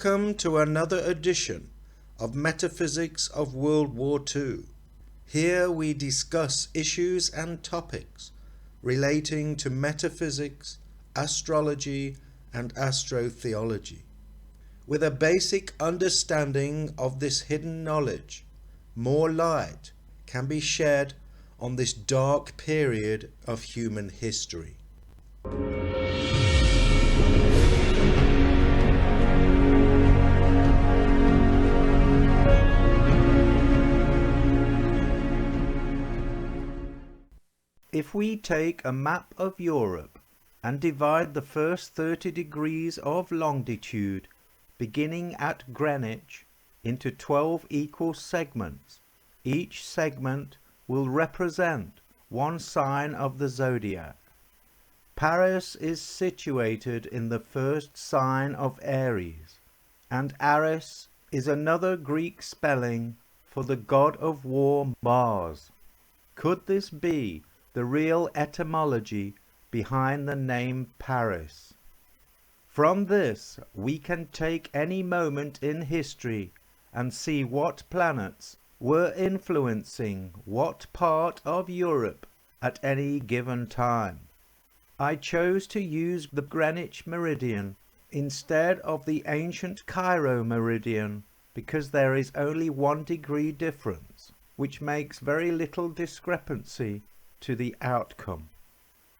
Welcome to another edition of Metaphysics of World War II. Here we discuss issues and topics relating to metaphysics, astrology, and astrotheology. With a basic understanding of this hidden knowledge, more light can be shed on this dark period of human history. If we take a map of Europe and divide the first 30 degrees of longitude, beginning at Greenwich, into 12 equal segments, each segment will represent one sign of the zodiac. Paris is situated in the first sign of Aries, and Ares is another Greek spelling for the god of war Mars. Could this be the real etymology behind the name Paris? From this we can take any moment in history and see what planets were influencing what part of Europe at any given time. I chose to use the Greenwich meridian instead of the ancient Cairo meridian because there is only 1 degree difference, which makes very little discrepancy to the outcome.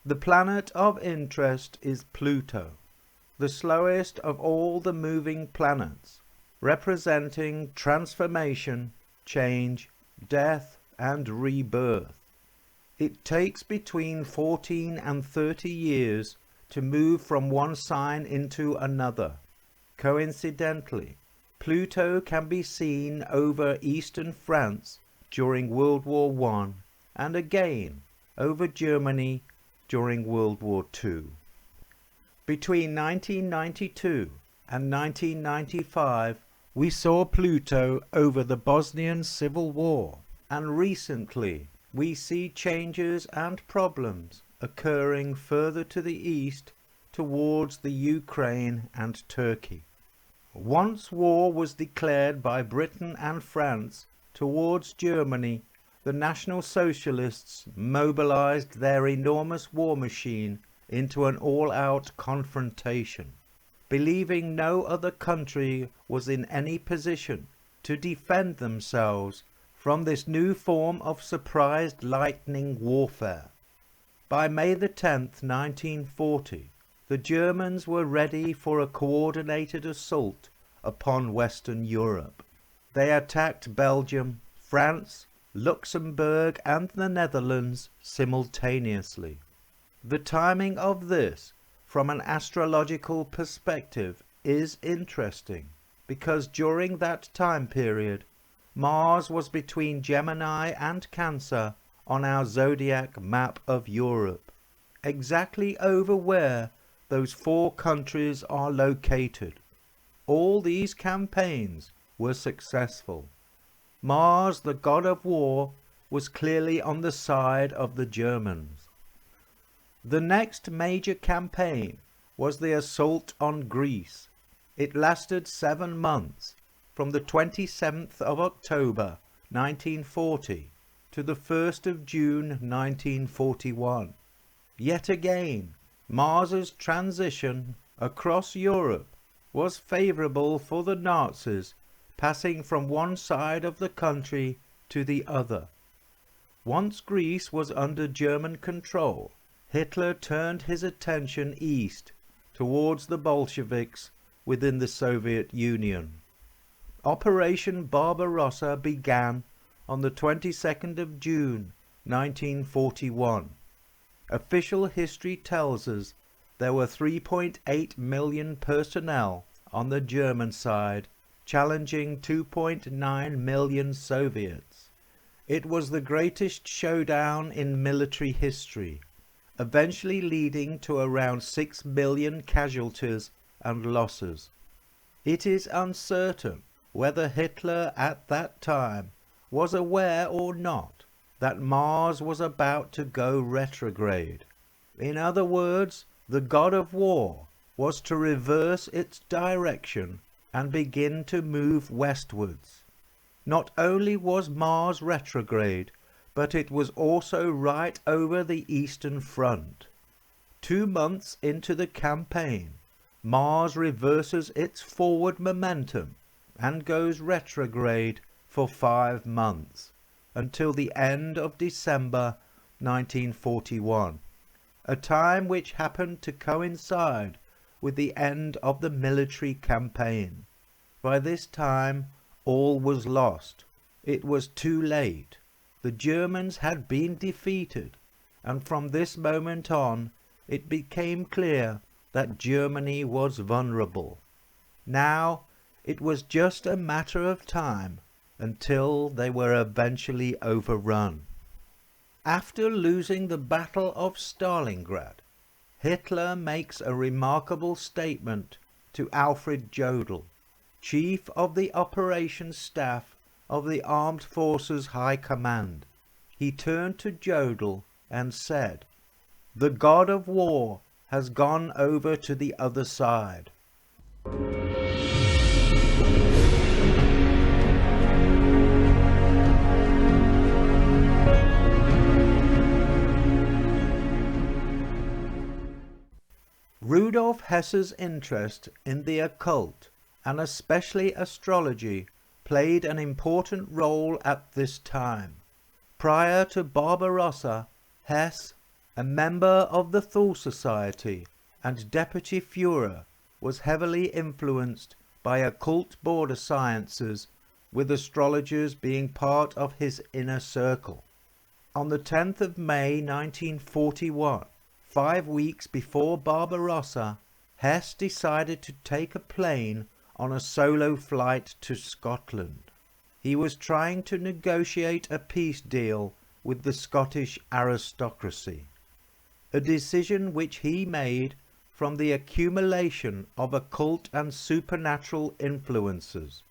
The planet of interest is Pluto, the slowest of all the moving planets, representing transformation, change, death, and rebirth. It takes between 14 and 30 years to move from one sign into another. Coincidentally, Pluto can be seen over eastern France during World War I and again over Germany during World War II. Between 1992 and 1995, we saw Pluto over the Bosnian Civil War, and recently we see changes and problems occurring further to the east towards the Ukraine and Turkey. Once war was declared by Britain and France towards Germany, the National Socialists mobilized their enormous war machine into an all-out confrontation, believing no other country was in any position to defend themselves from this new form of surprised lightning warfare. By May the 10th, 1940, the Germans were ready for a coordinated assault upon Western Europe. They attacked Belgium, France, Luxembourg, and the Netherlands simultaneously. The timing of this, from an astrological perspective, is interesting, because during that time period, Mars was between Gemini and Cancer on our zodiac map of Europe, exactly over where those 4 countries are located. All these campaigns were successful. Mars, the god of war, was clearly on the side of the Germans. The next major campaign was the assault on Greece. It lasted 7 months, from the 27th of October 1940 to the 1st of June 1941. Yet again, Mars's transition across Europe was favorable for the Nazis, passing from one side of the country to the other. Once Greece was under German control, Hitler turned his attention east towards the Bolsheviks within the Soviet Union. Operation Barbarossa began on the 22nd of June 1941. Official history tells us there were 3.8 million personnel on the German side, challenging 2.9 million Soviets. It was the greatest showdown in military history, eventually leading to around 6 million casualties and losses. It is uncertain whether Hitler at that time was aware or not that Mars was about to go retrograde. In other words, the god of war was to reverse its direction and begin to move westwards. Not only was Mars retrograde, but it was also right over the Eastern Front. 2 months into the campaign, Mars reverses its forward momentum and goes retrograde for 5 months, until the end of December 1941, a time which happened to coincide with the end of the military campaign. By this time, all was lost. It was too late. The Germans had been defeated, and from this moment on, it became clear that Germany was vulnerable. Now, it was just a matter of time until they were eventually overrun. After losing the Battle of Stalingrad, Hitler makes a remarkable statement to Alfred Jodl, Chief of the Operations Staff of the Armed Forces High Command. He turned to Jodl and said, "The god of war has gone over to the other side." Rudolf Hesse's interest in the occult, and especially astrology, played an important role at this time. Prior to Barbarossa, Hesse, a member of the Thule Society and Deputy Führer, was heavily influenced by occult border sciences, with astrologers being part of his inner circle. On the 10th of May 1941, 5 weeks before Barbarossa, Hesse decided to take a plane on a solo flight to Scotland. He was trying to negotiate a peace deal with the Scottish aristocracy, a decision which he made from the accumulation of occult and supernatural influences.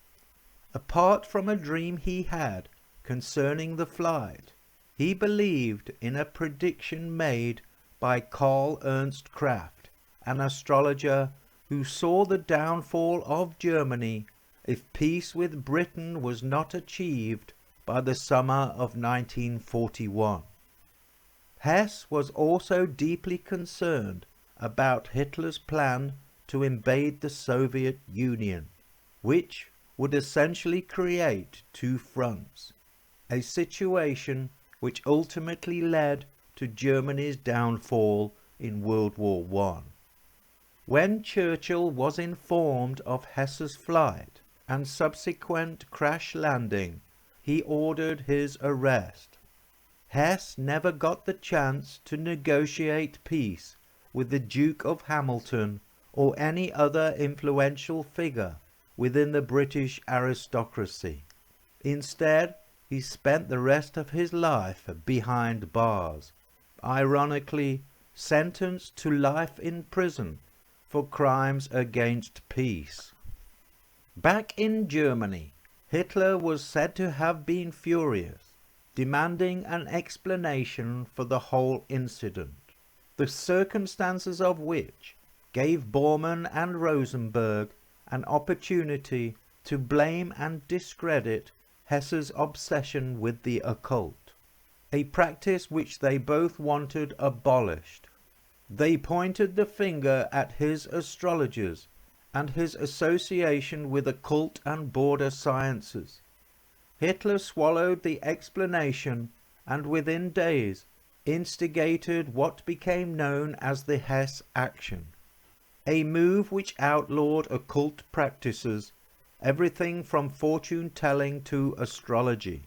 Apart from a dream he had concerning the flight, he believed in a prediction made by Karl Ernst Kraft, an astrologer who saw the downfall of Germany if peace with Britain was not achieved by the summer of 1941. Hesse was also deeply concerned about Hitler's plan to invade the Soviet Union, which would essentially create 2 fronts, a situation which ultimately led to Germany's downfall in World War I. When Churchill was informed of Hesse's flight and subsequent crash landing, he ordered his arrest. Hesse never got the chance to negotiate peace with the Duke of Hamilton or any other influential figure within the British aristocracy. Instead, he spent the rest of his life behind bars, ironically sentenced to life in prison for crimes against peace. Back in Germany, Hitler was said to have been furious, demanding an explanation for the whole incident, the circumstances of which gave Bormann and Rosenberg an opportunity to blame and discredit Hesse's obsession with the occult, a practice which they both wanted abolished. They pointed the finger at his astrologers and his association with occult and border sciences. Hitler swallowed the explanation and within days instigated what became known as the Hesse Action, a move which outlawed occult practices, everything from fortune-telling to astrology.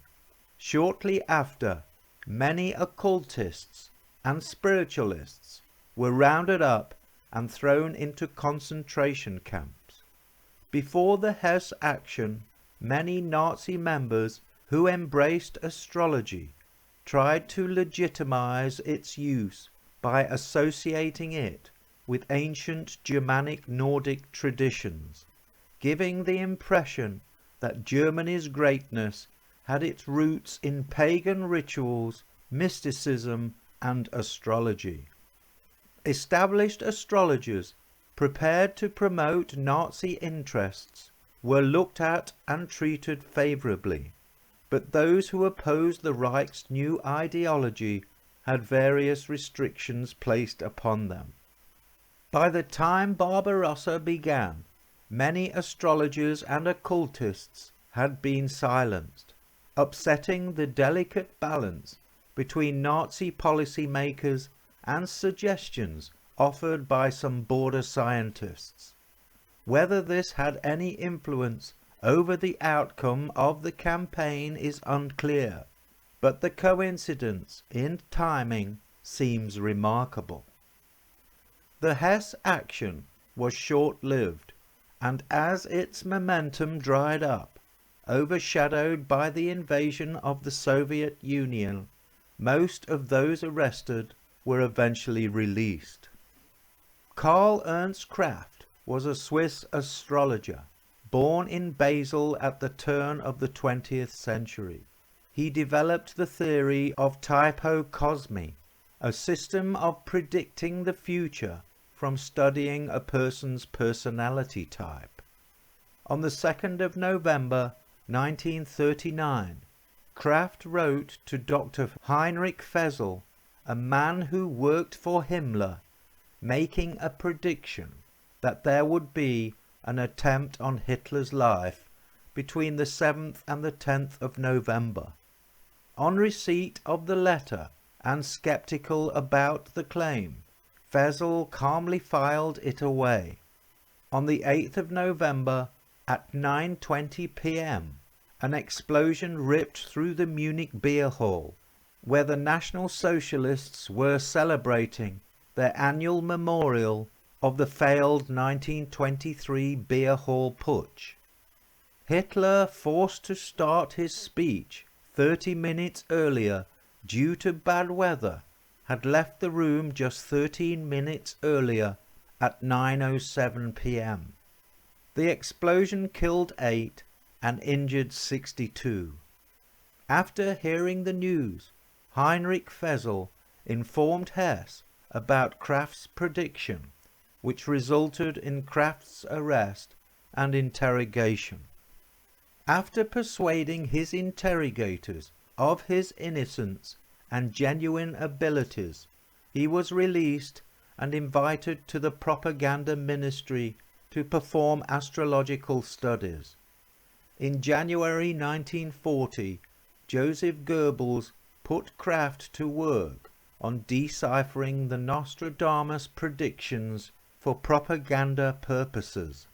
Shortly after, many occultists and spiritualists were rounded up and thrown into concentration camps. Before the Hesse Action, many Nazi members who embraced astrology tried to legitimize its use by associating it with ancient Germanic Nordic traditions, giving the impression that Germany's greatness had its roots in pagan rituals, mysticism, and astrology. Established astrologers prepared to promote Nazi interests were looked at and treated favorably, but those who opposed the Reich's new ideology had various restrictions placed upon them. By the time Barbarossa began, many astrologers and occultists had been silenced, upsetting the delicate balance between Nazi policy makers and suggestions offered by some border scientists. Whether this had any influence over the outcome of the campaign is unclear, but the coincidence in timing seems remarkable. The Hesse action was short-lived, and as its momentum dried up, overshadowed by the invasion of the Soviet Union, most of those arrested were eventually released. Karl Ernst Kraft was a Swiss astrologer, born in Basel at the turn of the 20th century. He developed the theory of typocosmy, a system of predicting the future from studying a person's personality type. On the 2nd of November 1939, Kraft wrote to Dr. Heinrich Fessel, a man who worked for Himmler, making a prediction that there would be an attempt on Hitler's life between the 7th and the 10th of November. On receipt of the letter and skeptical about the claim, Fessel calmly filed it away. On the 8th of November at 9:20 p.m., an explosion ripped through the Munich beer hall, where the National Socialists were celebrating their annual memorial of the failed 1923 beer hall putsch. Hitler, forced to start his speech 30 minutes earlier due to bad weather, had left the room just 13 minutes earlier at 9:07 p.m. The explosion killed 8 and injured 62. After hearing the news, Heinrich Fessel informed Hess about Kraft's prediction, which resulted in Kraft's arrest and interrogation. After persuading his interrogators of his innocence and genuine abilities, he was released and invited to the propaganda ministry to perform astrological studies. In January 1940, Joseph Goebbels put Kraft to work on deciphering the Nostradamus predictions for propaganda purposes.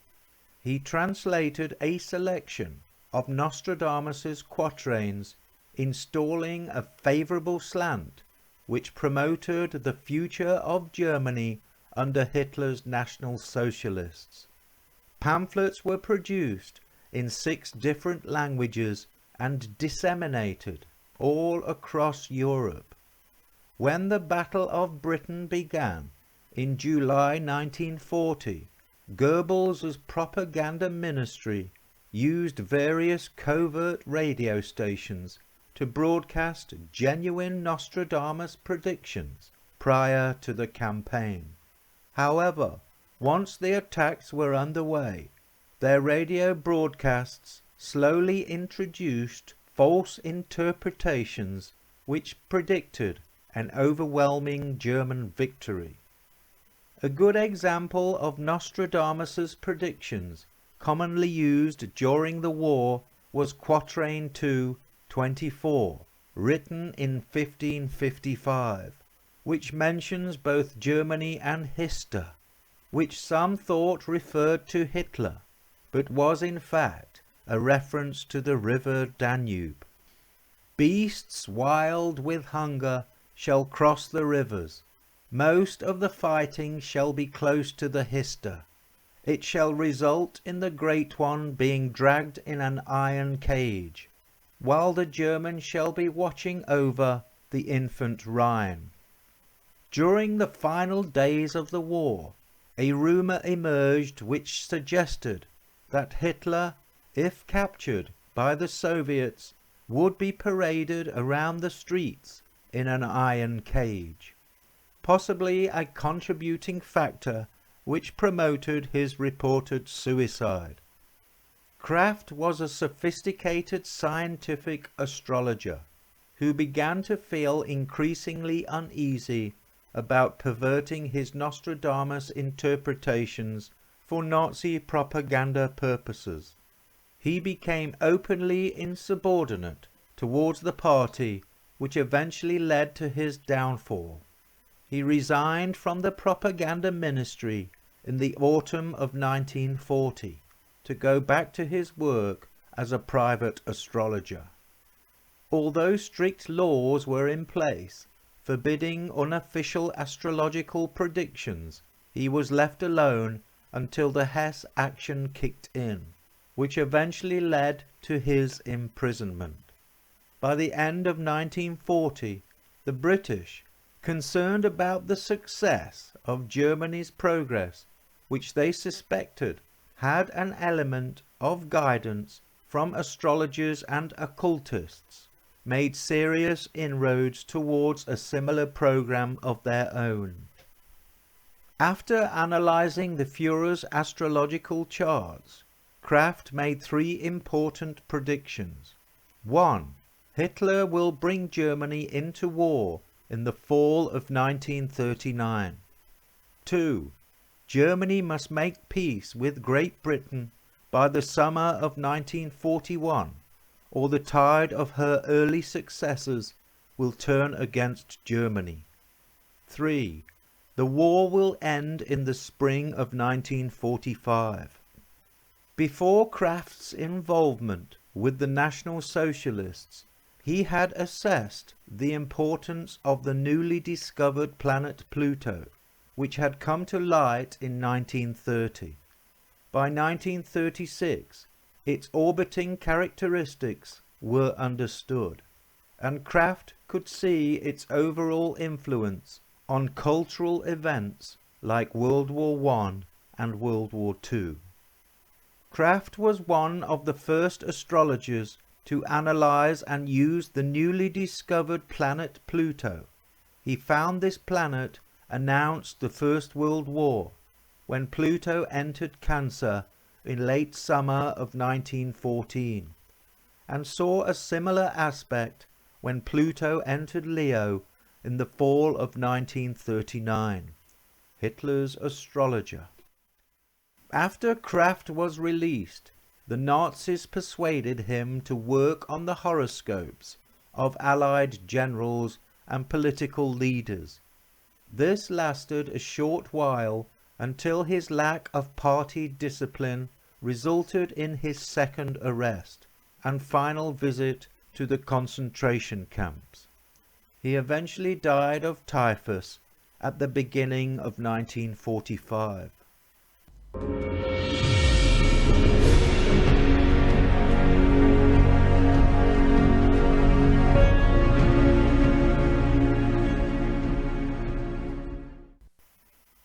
He translated a selection of Nostradamus's quatrains, installing a favorable slant which promoted the future of Germany under Hitler's National Socialists. Pamphlets were produced in 6 different languages and disseminated all across Europe. When the Battle of Britain began in July 1940, Goebbels' propaganda ministry used various covert radio stations to broadcast genuine Nostradamus predictions prior to the campaign. However, once the attacks were underway, their radio broadcasts slowly introduced false interpretations which predicted an overwhelming German victory. A good example of Nostradamus's predictions commonly used during the war was Quatrain 2:24, written in 1555, which mentions both Germany and Hester, which some thought referred to Hitler, but was in fact a reference to the river Danube. Beasts wild with hunger shall cross the rivers. Most of the fighting shall be close to the Hester. It shall result in the Great One being dragged in an iron cage, while the Germans shall be watching over the infant Rhine. During the final days of the war, a rumor emerged which suggested that Hitler, if captured by the Soviets, would be paraded around the streets in an iron cage, possibly a contributing factor which promoted his reported suicide. Kraft was a sophisticated scientific astrologer who began to feel increasingly uneasy about perverting his Nostradamus interpretations for Nazi propaganda purposes. He became openly insubordinate towards the party, which eventually led to his downfall. He resigned from the propaganda ministry in the autumn of 1940 to go back to his work as a private astrologer. Although strict laws were in place forbidding unofficial astrological predictions, he was left alone until the Hess action kicked in, which eventually led to his imprisonment. By the end of 1940, the British, concerned about the success of Germany's progress, which they suspected had an element of guidance from astrologers and occultists, made serious inroads towards a similar program of their own. After analyzing the Führer's astrological charts, Kraft made three important predictions. 1. Hitler will bring Germany into war in the fall of 1939. 2. Germany must make peace with Great Britain by the summer of 1941, or the tide of her early successors will turn against Germany. 3. The war will end in the spring of 1945. Before Kraft's involvement with the National Socialists, he had assessed the importance of the newly discovered planet Pluto, which had come to light in 1930. By 1936, its orbiting characteristics were understood, and Kraft could see its overall influence on cultural events like World War I and World War II. Kraft was one of the first astrologers to analyze and use the newly discovered planet Pluto. He found this planet announced the First World War when Pluto entered Cancer in late summer of 1914, and saw a similar aspect when Pluto entered Leo in the fall of 1939. Hitler's astrologer. After Kraft was released, the Nazis persuaded him to work on the horoscopes of Allied generals and political leaders. This lasted a short while until his lack of party discipline resulted in his second arrest and final visit to the concentration camps. He eventually died of typhus at the beginning of 1945.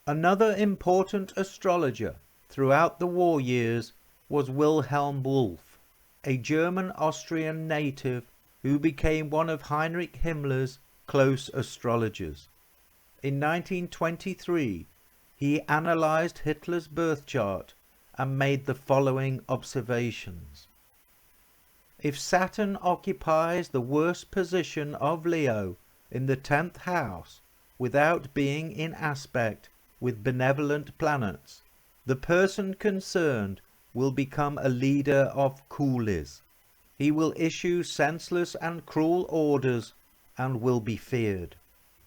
Another important astrologer throughout the war years was Wilhelm Wolff, a German-Austrian native who became one of Heinrich Himmler's close astrologers. In 1923, he analyzed Hitler's birth chart and made the following observations. If Saturn occupies the worst position of Leo in the 10th house without being in aspect with benevolent planets, the person concerned will become a leader of coolies. He will issue senseless and cruel orders and will be feared.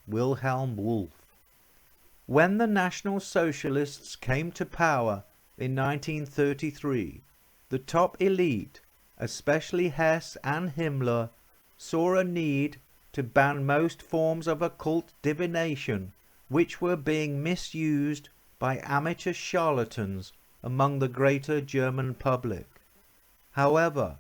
Wilhelm Wolff. When the National Socialists came to power in 1933, the top elite, especially Hess and Himmler, saw a need to ban most forms of occult divination which were being misused by amateur charlatans among the greater German public. However,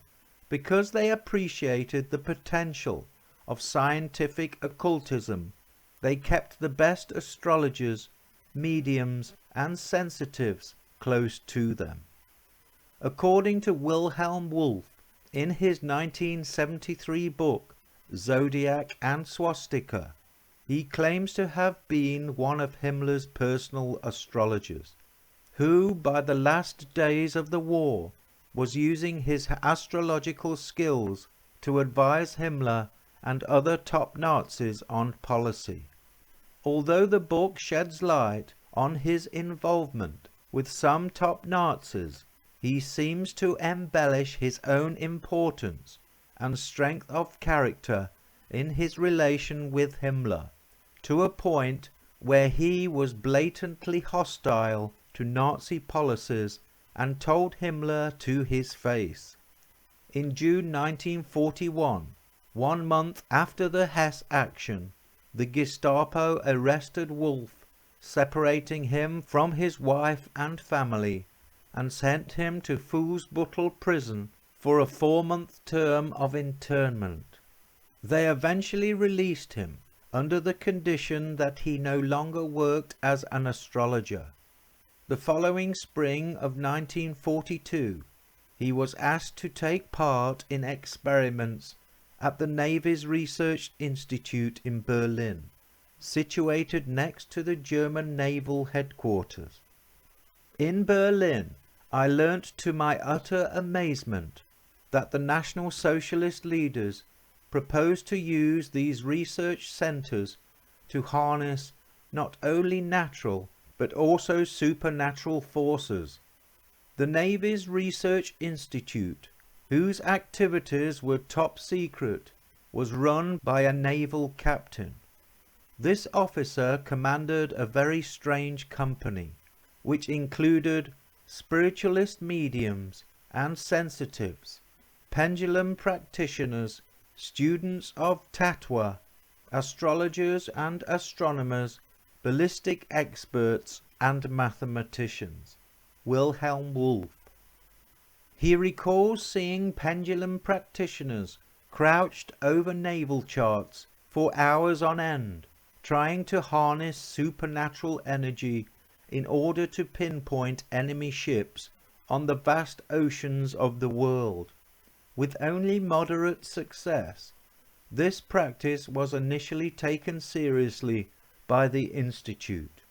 because they appreciated the potential of scientific occultism, they kept the best astrologers, mediums, and sensitives close to them. According to Wilhelm Wolff, in his 1973 book, Zodiac and Swastika, he claims to have been one of Himmler's personal astrologers, who by the last days of the war was using his astrological skills to advise Himmler and other top Nazis on policy. Although the book sheds light on his involvement with some top Nazis, he seems to embellish his own importance and strength of character in his relation with Himmler, to a point where he was blatantly hostile to Nazi policies and told Himmler to his face. In June 1941, 1 month after the Hesse action, the Gestapo arrested Wolf, separating him from his wife and family, and sent him to Fuhlsbüttel prison for a 4-month term of internment. They eventually released him under the condition that he no longer worked as an astrologer. The following spring of 1942, he was asked to take part in experiments at the Navy's Research Institute in Berlin, situated next to the German naval headquarters. In Berlin, I learnt to my utter amazement that the National Socialist leaders proposed to use these research centers to harness not only natural but also supernatural forces. The Navy's Research Institute, whose activities were top secret, was run by a naval captain. This officer commanded a very strange company, which included spiritualist mediums and sensitives, pendulum practitioners, students of Tatwa, astrologers and astronomers, ballistic experts and mathematicians. Wilhelm Wolff. He recalls seeing pendulum practitioners crouched over naval charts for hours on end, trying to harness supernatural energy in order to pinpoint enemy ships on the vast oceans of the world. With only moderate success, this practice was initially taken seriously by the Institute.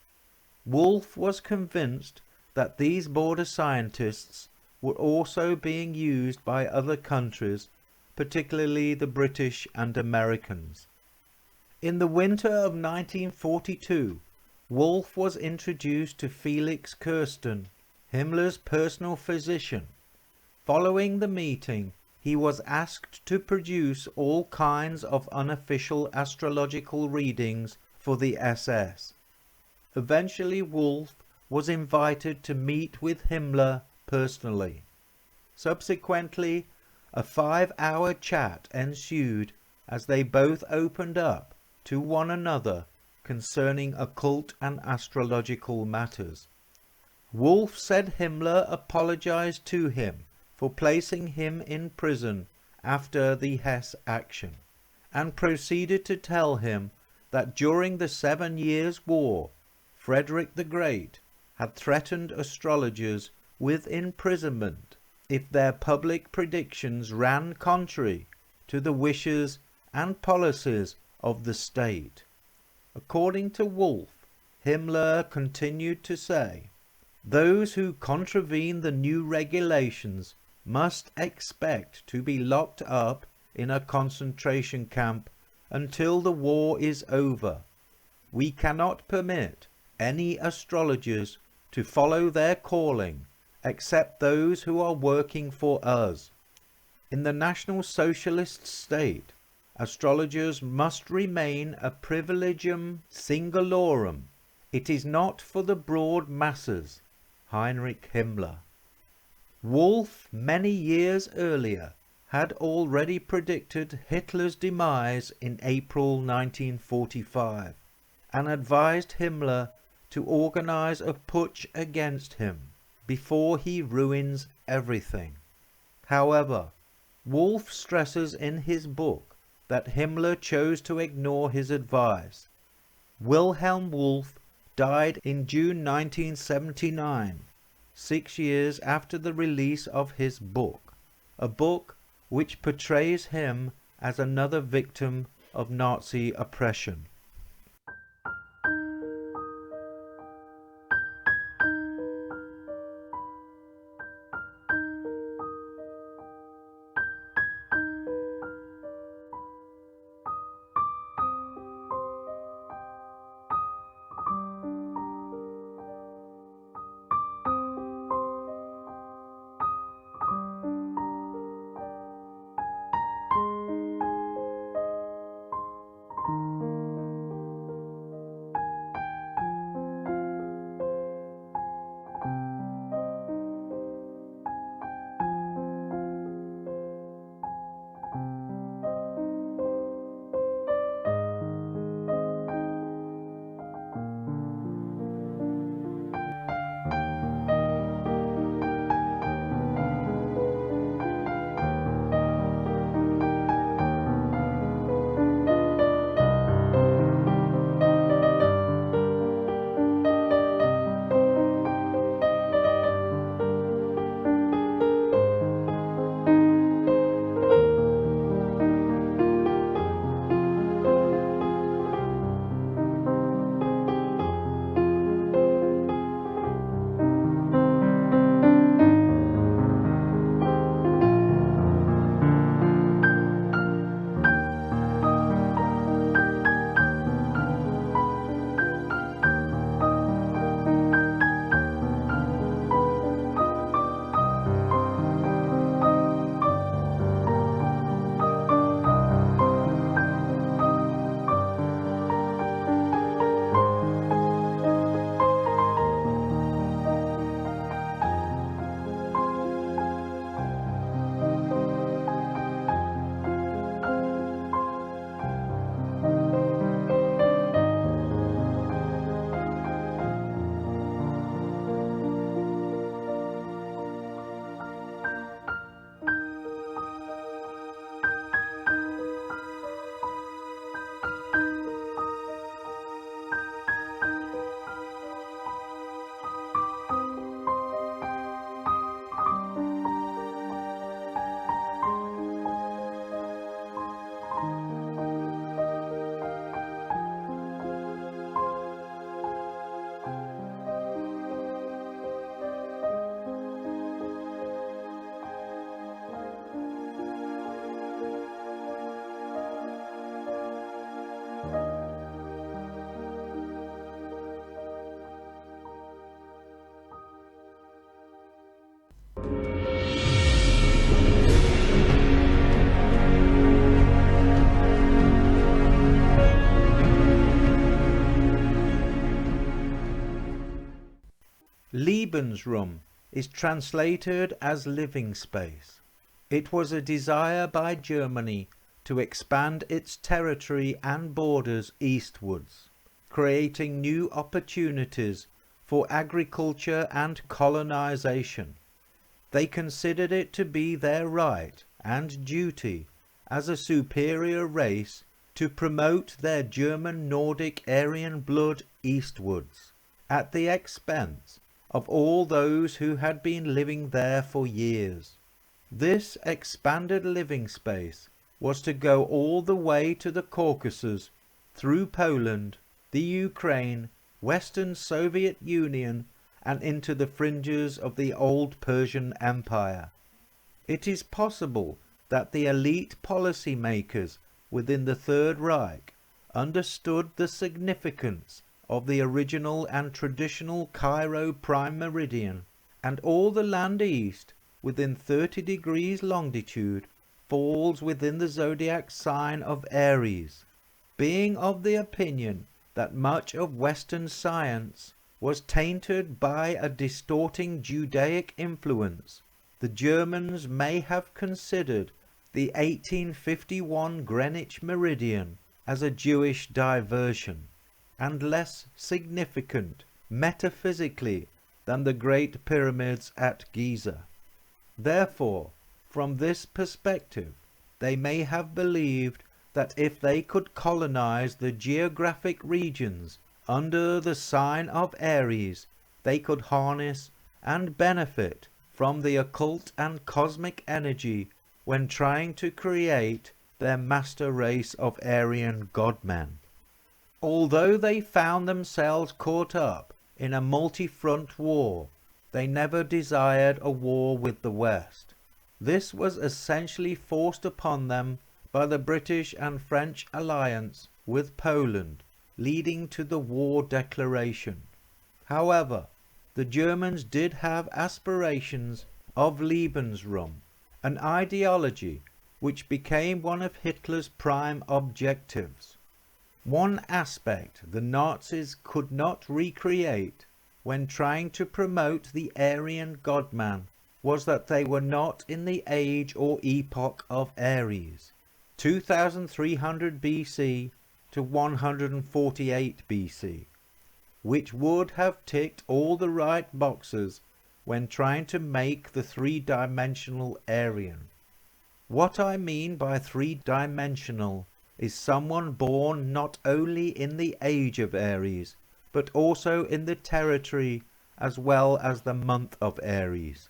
Wolff was convinced that these border scientists were also being used by other countries, particularly the British and Americans. In the winter of 1942, Wolff was introduced to Felix Kirsten, Himmler's personal physician. Following the meeting, he was asked to produce all kinds of unofficial astrological readings for the SS. Eventually, Wolff was invited to meet with Himmler personally. Subsequently, a 5-hour chat ensued as they both opened up to one another concerning occult and astrological matters. Wolff said Himmler apologized to him for placing him in prison after the Hesse action, and proceeded to tell him that during the 7 Years' War, Frederick the Great had threatened astrologers with imprisonment if their public predictions ran contrary to the wishes and policies of the state. According to Wolff, Himmler continued to say, "Those who contravene the new regulations must expect to be locked up in a concentration camp until the war is over. We cannot permit any astrologers to follow their calling except those who are working for us. In the National Socialist state, astrologers must remain a privilegium singularum. It is not for the broad masses." Heinrich Himmler. Wolff, many years earlier, had already predicted Hitler's demise in April 1945 and advised Himmler to organize a putsch against him before he ruins everything. However, Wolff stresses in his book that Himmler chose to ignore his advice. Wilhelm Wolff died in June 1979, 6 years after the release of his book, a book which portrays him as another victim of Nazi oppression. Lebensraum is translated as living space. It was a desire by Germany to expand its territory and borders eastwards, creating new opportunities for agriculture and colonization. They considered it to be their right and duty as a superior race to promote their German Nordic Aryan blood eastwards, at the expense of all those who had been living there for years. This expanded living space was to go all the way to the Caucasus, through Poland, the Ukraine, Western Soviet Union, and into the fringes of the old Persian Empire. It is possible that the elite policy makers within the Third Reich understood the significance of the original and traditional Cairo prime meridian, and all the land east within 30 degrees longitude falls within the zodiac sign of Aries, being of the opinion that much of Western science was tainted by a distorting Judaic influence. The Germans may have considered the 1851 Greenwich meridian as a Jewish diversion, and less significant metaphysically than the Great Pyramids at Giza. Therefore, from this perspective, they may have believed that if they could colonize the geographic regions under the sign of Aries, they could harness and benefit from the occult and cosmic energy when trying to create their master race of Aryan godmen. Although they found themselves caught up in a multi-front war, they never desired a war with the West. This was essentially forced upon them by the British and French alliance with Poland, leading to the war declaration. However, the Germans did have aspirations of Lebensraum, an ideology which became one of Hitler's prime objectives. One aspect the Nazis could not recreate when trying to promote the Aryan godman was that they were not in the age or epoch of Aries, 2300 BC to 148 BC, which would have ticked all the right boxes when trying to make the three-dimensional Aryan. What I mean by three-dimensional is someone born not only in the age of Aries, but also in the territory as well as the month of Aries.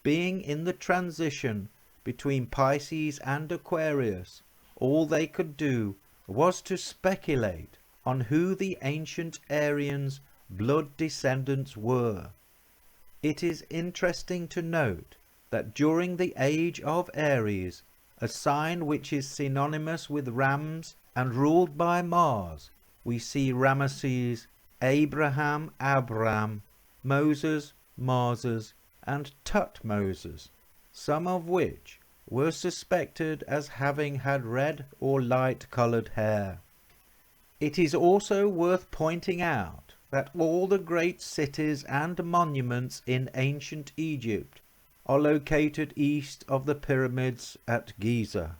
Being in the transition between Pisces and Aquarius, all they could do was to speculate on who the ancient Aryans' blood descendants were. It is interesting to note that during the age of Aries, a sign which is synonymous with rams and ruled by Mars, we see Ramesses, Abraham, Abram, Moses, Moses, and Tutmoses, some of which were suspected as having had red or light-coloured hair. It is also worth pointing out that all the great cities and monuments in ancient Egypt are located east of the pyramids at Giza.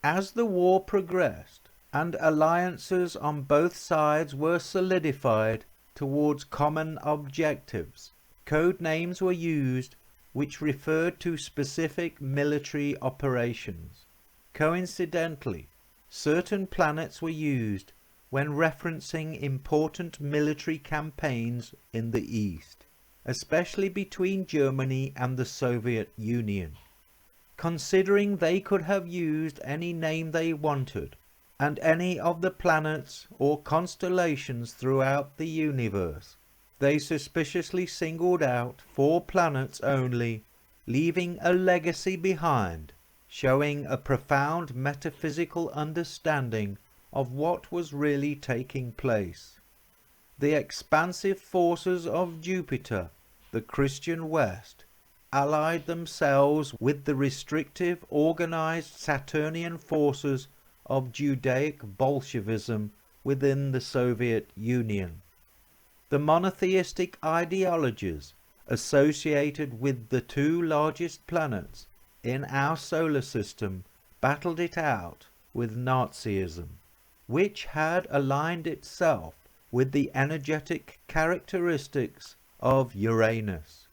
As the war progressed and alliances on both sides were solidified towards common objectives, code names were used which referred to specific military operations. Coincidentally, certain planets were used when referencing important military campaigns in the East, especially between Germany and the Soviet Union. Considering they could have used any name they wanted, and any of the planets or constellations throughout the universe, they suspiciously singled out 4 planets only, leaving a legacy behind, showing a profound metaphysical understanding of what was really taking place. The expansive forces of Jupiter, the Christian West, allied themselves with the restrictive, organized Saturnian forces of Judaic Bolshevism within the Soviet Union. The monotheistic ideologies associated with the two largest planets in our solar system battled it out with Nazism, which had aligned itself with the energetic characteristics of Uranus.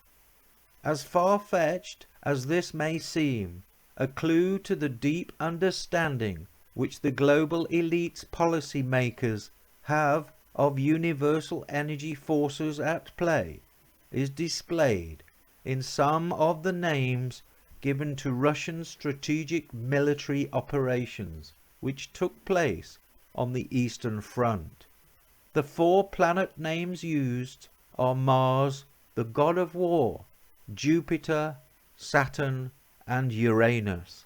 As far-fetched as this may seem, a clue to the deep understanding which the global elites policy makers have of universal energy forces at play is displayed in some of the names given to Russian strategic military operations which took place on the Eastern Front. The 4 planet names used are Mars, the god of war, Jupiter, Saturn, and Uranus.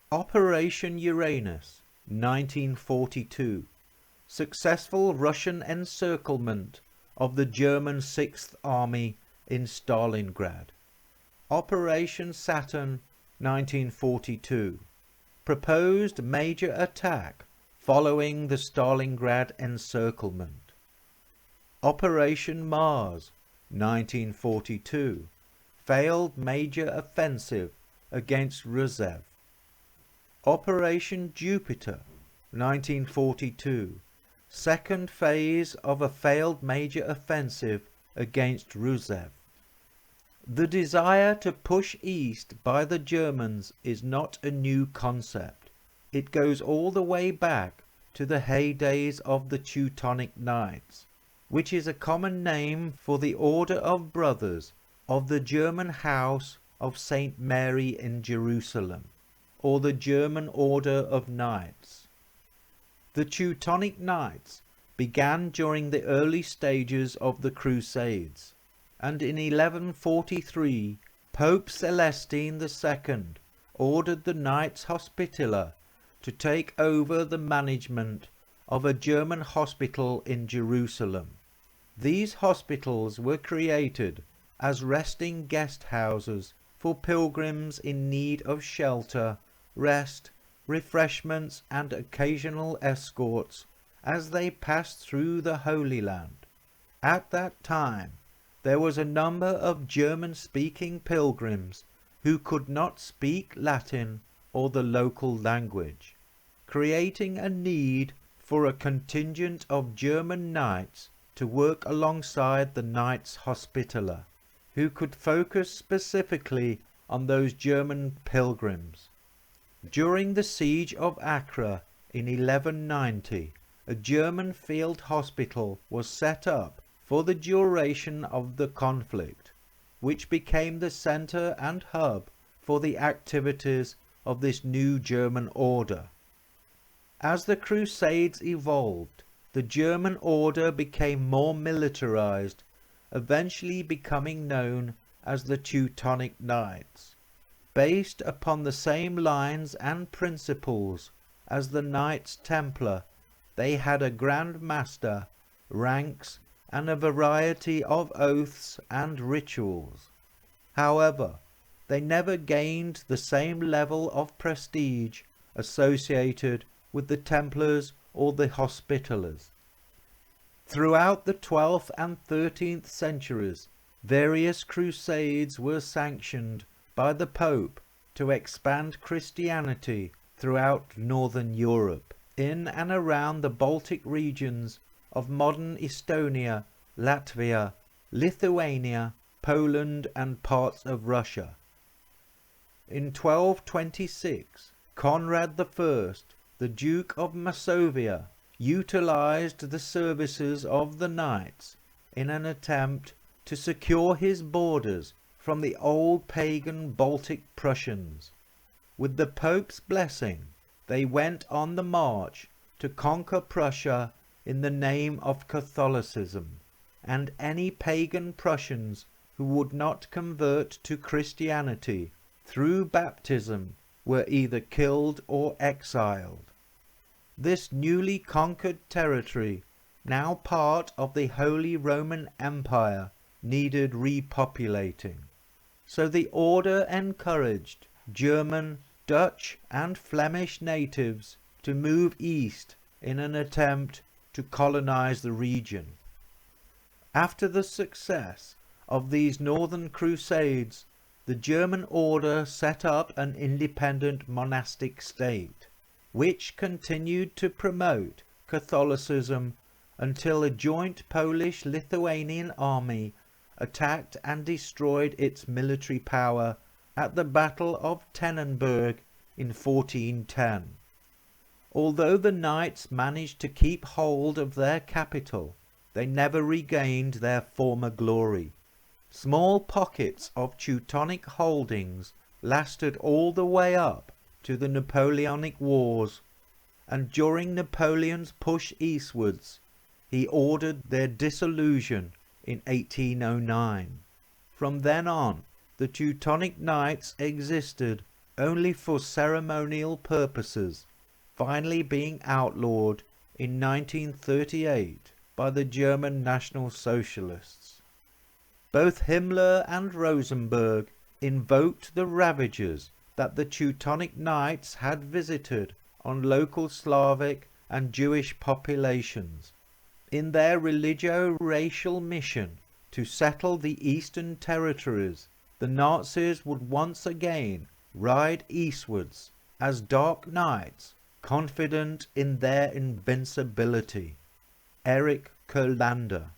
Operation Uranus, 1942. Successful Russian encirclement of the German 6th Army in Stalingrad. Operation Saturn, 1942. Proposed major attack following the Stalingrad encirclement. Operation Mars, 1942. Failed major offensive against Rusev. Operation Jupiter, 1942. Second phase of a failed major offensive against Rusev. The desire to push east by the Germans is not a new concept. It goes all the way back to the heydays of the Teutonic Knights, which is a common name for the Order of Brothers of the German House of St. Mary in Jerusalem, or the German Order of Knights. The Teutonic Knights began during the early stages of the Crusades, and in 1143 Pope Celestine II ordered the Knights Hospitaller to take over the management of a German hospital in Jerusalem. These hospitals were created as resting guest houses for pilgrims in need of shelter, rest, refreshments, and occasional escorts as they passed through the Holy Land. At that time, there was a number of German-speaking pilgrims who could not speak Latin or the local language, creating a need for a contingent of German knights to work alongside the Knights Hospitaller, who could focus specifically on those German pilgrims. During the siege of Acre in 1190, a German field hospital was set up for the duration of the conflict, which became the center and hub for the activities of this new German order. As the Crusades evolved, the German order became more militarized, eventually becoming known as the Teutonic Knights. Based upon the same lines and principles as the Knights Templar, they had a Grand Master, ranks, and a variety of oaths and rituals. However, they never gained the same level of prestige associated with the Templars or the Hospitallers. Throughout the 12th and 13th centuries, various crusades were sanctioned by the Pope to expand Christianity throughout northern Europe, in and around the Baltic regions of modern Estonia, Latvia, Lithuania, Poland, and parts of Russia. In 1226, Conrad I, the Duke of Masovia, utilized the services of the knights in an attempt to secure his borders from the old pagan Baltic Prussians. With the Pope's blessing, they went on the march to conquer Prussia in the name of Catholicism, and any pagan Prussians who would not convert to Christianity through baptism were either killed or exiled. This newly conquered territory, now part of the Holy Roman Empire, needed repopulating. So the order encouraged German, Dutch, and Flemish natives to move east in an attempt to colonize the region. After the success of these northern crusades, the German order set up an independent monastic state, which continued to promote Catholicism until a joint Polish-Lithuanian army attacked and destroyed its military power at the Battle of Tannenberg in 1410. Although the knights managed to keep hold of their capital, they never regained their former glory. Small pockets of Teutonic holdings lasted all the way up to the Napoleonic Wars, and during Napoleon's push eastwards, he ordered their dissolution in 1809. From then on, the Teutonic Knights existed only for ceremonial purposes, finally being outlawed in 1938 by the German National Socialists. Both Himmler and Rosenberg invoked the ravages that the Teutonic Knights had visited on local Slavic and Jewish populations. In their religio-racial mission to settle the Eastern territories, the Nazis would once again ride eastwards as dark knights, confident in their invincibility. Erich Kurlander.